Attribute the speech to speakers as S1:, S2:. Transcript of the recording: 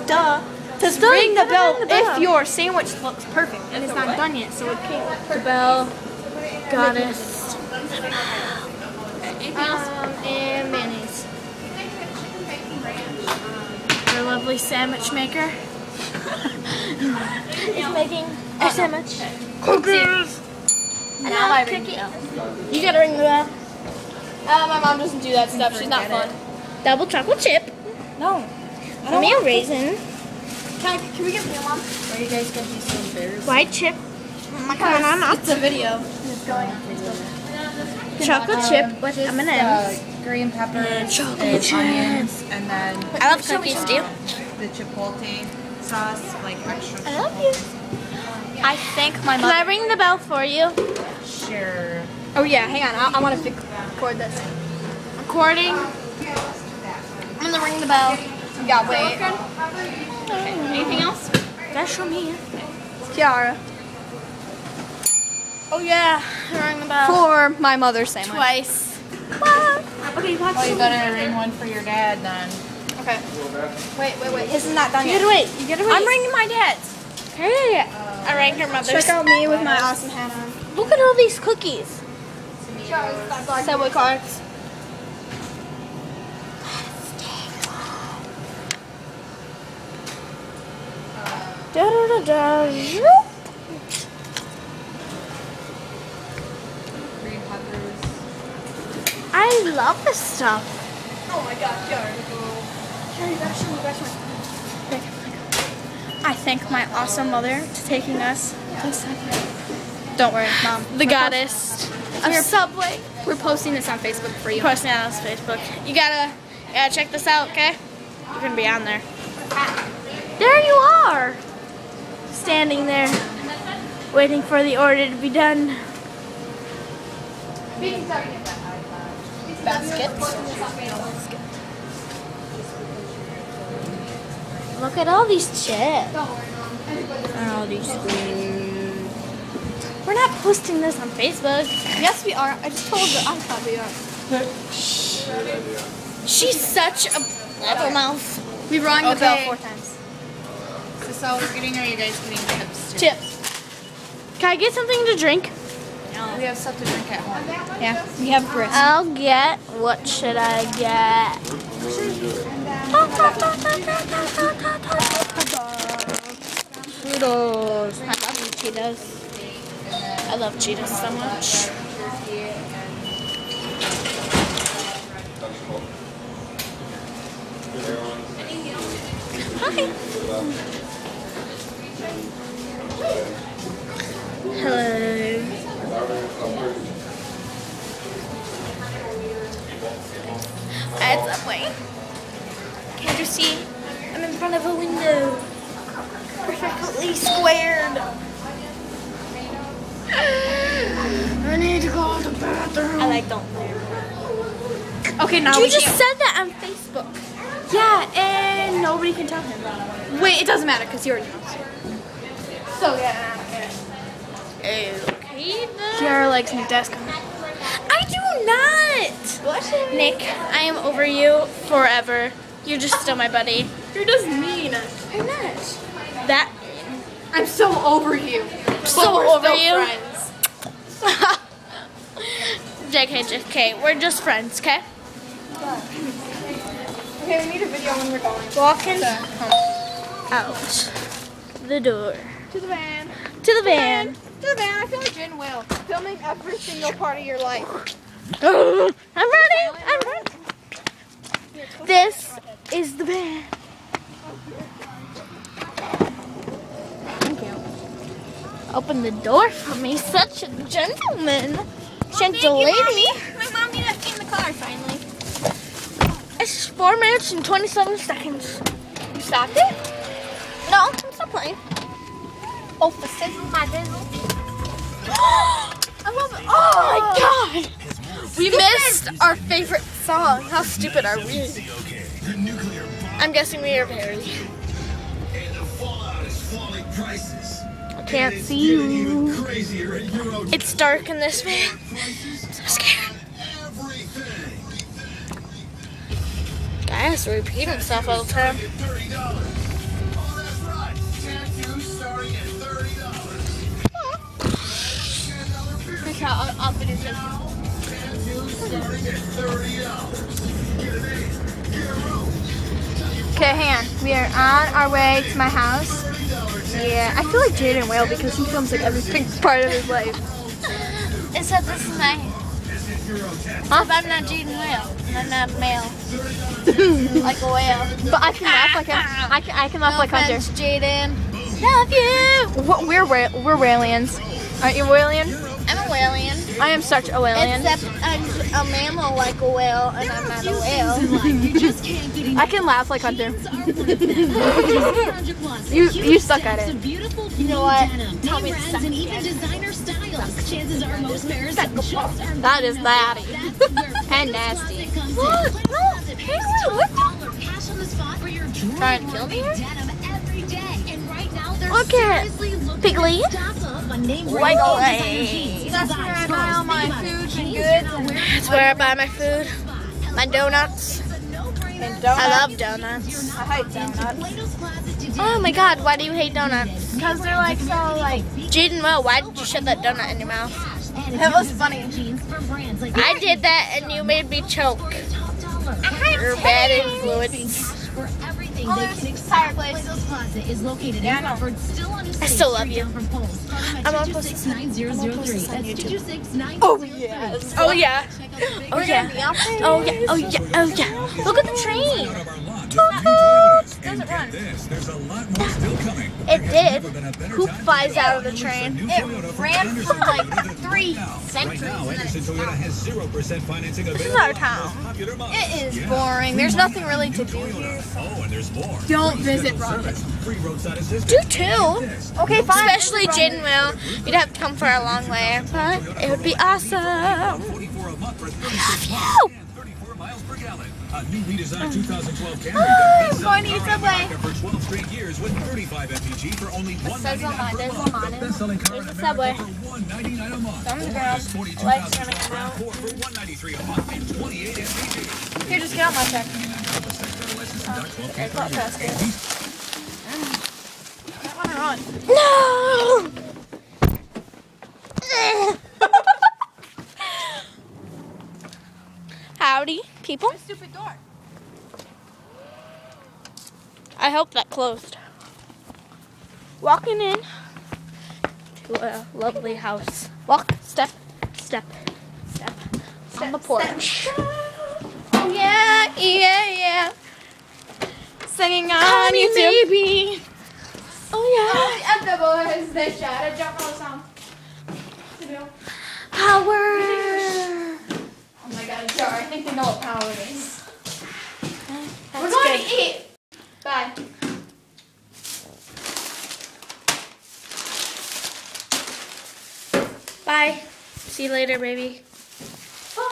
S1: Duh. Says
S2: Still,
S1: ring the bell
S2: ring the bell.
S1: if your sandwich looks perfect and it's not done yet, so it can't look perfect.
S2: The bell, goddess.
S1: And mayonnaise.
S2: Our lovely sandwich maker is making a sandwich.
S1: Cookies. Now I ring the bell. You gotta ring the bell. My mom doesn't do that stuff. She's not fun.
S2: Double chocolate chip.
S1: No.
S2: Meal raisin.
S1: Can we get meal, Mom?
S3: Where you guys get these so embarrassed?
S2: White chip.
S1: It's a video. It's going on Facebook.
S2: Chocolate chip with M&M's.
S3: Green peppers,
S2: chocolate
S3: and
S2: chip.
S3: onions, and then
S2: I love cookies too.
S3: the chipotle sauce, like extra.
S2: I love you.
S1: I thank my
S2: Can
S1: mother.
S2: I ring the bell for you?
S3: Sure.
S1: Oh yeah, hang on. I want to record this.
S2: Recording.
S1: I'm gonna ring the bell. Yeah, wait. Okay. Anything else?
S2: That's from me.
S1: Kiara.
S2: Oh yeah, ring the bell.
S1: For my mother's sandwich.
S2: Twice.
S1: Okay, watch.
S3: Well, you better ring one for your dad then.
S1: Okay. Wait. His is not done
S2: You
S1: yet.
S2: gotta wait. You gotta wait.
S1: I'm ringing my dad's.
S2: Hey, I rang her mother's.
S1: Check out me with my awesome hat on.
S2: Look at all these cookies.
S1: Subway cards.
S2: Da da da da.
S3: Green peppers.
S2: I love this stuff.
S1: Oh my God, Kiara. Kiara, you gotta show me. I thank my awesome mother for taking us to Subway. Don't worry, Mom.
S2: The goddess of Subway.
S1: We're posting this on Facebook for you.
S2: Posting it on Facebook. You gotta check this out, okay? You're gonna be on there. There you are, standing there, waiting for the order to be done.
S1: Baskets.
S2: Look at all these chips.
S1: All these food.
S2: We're not posting this on Facebook.
S1: Yes, we are. I just told her. I thought we are.
S2: She's such a blabbermouth.
S1: We rang the bell
S3: Okay.
S1: 4 times.
S3: So we're getting, are you guys getting chips too?
S1: Chips.
S2: Can I get something to drink?
S3: We have stuff to drink at home.
S1: Yeah, we have grits.
S2: I'll get. What should I get?
S1: Cheetos.
S2: I love you, Cheetos. I love Cheetos so much. Hi. Hello. At Subway. Can't you see? I'm in front of a window. Perfectly squared. I need to go to the bathroom. I like don't.
S1: Okay, now
S2: You
S1: we
S2: just
S1: can't.
S2: said that on Facebook.
S1: Yeah, and nobody can tell him. Wait, it doesn't matter because he already knows. So yeah.
S2: Okay then.
S1: Kiara likes Nick Desk.
S2: I do not. Nick, I am over you forever. You're just still my buddy.
S1: You're just mean.
S2: I'm not. That
S1: I'm so over you.
S2: so
S1: We're
S2: over
S1: still
S2: you.
S1: friends.
S2: JK, we're just friends, okay?
S1: Okay, we need a video when we're going.
S2: Walking
S1: Home.
S2: out the door.
S1: To the van.
S2: To the van.
S1: To the van. I feel like Jen will. Filming every single part of your life.
S2: I'm ready. I'm ready. This is the van.
S1: Thank you.
S2: Open the door for me. Such a gentleman. Gentle lady.
S1: My mom did that in the car finally.
S2: It's 4 minutes and 27 seconds.
S1: You stopped it?
S2: No, I'm still playing.
S1: Oh, for sizzle my dizzle.
S2: I love it. Oh my god. We missed our favorite song. How stupid are we? I'm guessing we are very. I can't see you. It's dark in this van. I'm so scared. Guy has to repeat himself all the time.
S1: this I'll finish this.
S2: Okay, hang on. We are on our way to my house. Yeah, I feel like Jaden will because he films like every part of his life.
S1: Except this is my. Huh? If I'm not Jaden Whale, I'm not male. Like a whale.
S2: But I can laugh like him. I can laugh like Hunter.
S1: Jaden. Love you.
S2: We're Whalians. Aren't you a Whalian?
S1: I'm a whalian.
S2: I am such a Whalian.
S1: Except I'm a mammal like a whale, and I'm not a whale.
S2: I can laugh like Hunter. you suck at it.
S1: You know what? Tell me to suck
S2: That is naughty and nasty. What? No, what?
S1: Trying to kill me?
S2: Look at Piggly.
S1: Like away. That's where I buy all my food and goods.
S2: That's where I buy my food. My donuts. I love donuts.
S1: I hate donuts.
S2: Oh my god, why do you hate donuts?
S1: Because they're like so like.
S2: Jaden, well, why did you shove that donut in your mouth?
S1: It was funny.
S2: I did that and you made me choke. Your bad influence.
S1: Oh, there's a fireplace.
S3: Yeah,
S1: I know.
S2: I still love you. I'm on post this on YouTube. Oh yes. Oh yeah. Oh yeah. Oh yeah. Oh yeah. Oh yeah. Look at the train.
S1: Doesn't run.
S2: It did. Who flies out of the train?
S1: It ran for like 3 centuries.
S2: This is our town.
S1: It is boring. There's nothing really to do here. Don't visit Robin.
S2: Do too. Okay, fine. Especially Jaden will. You'd have to come for a long way, but it would be awesome. I love you.
S4: A new redesigned 2012 Camry
S1: I'm going to eat Subway.
S4: for 12 straight years with 35 mpg for only
S1: There's
S4: $199
S1: Lamont.
S4: Best-selling car in America
S2: Subway.
S4: for $199 a month.
S1: Thumbs
S4: Or
S1: down.
S4: this 42,000
S1: Legs gonna come out.
S4: for $193 a month and 28 mpg.
S1: Here, just get out my check.
S4: It's
S1: not fast food. That one run.
S2: No. Howdy, people.
S1: Stupid door.
S2: I hope that closed. Walking in to a lovely house. Walk, step, step, step on the porch.
S1: Oh yeah, yeah, yeah.
S2: Singing on
S1: Honey,
S2: YouTube.
S1: baby.
S2: Oh yeah.
S1: At the boys, they shot a jump on the song.
S2: Power.
S1: Oh my god, jar. I think they know what power it is.
S2: That's
S1: We're going
S2: good.
S1: to eat. Bye.
S2: Bye. See you later, baby.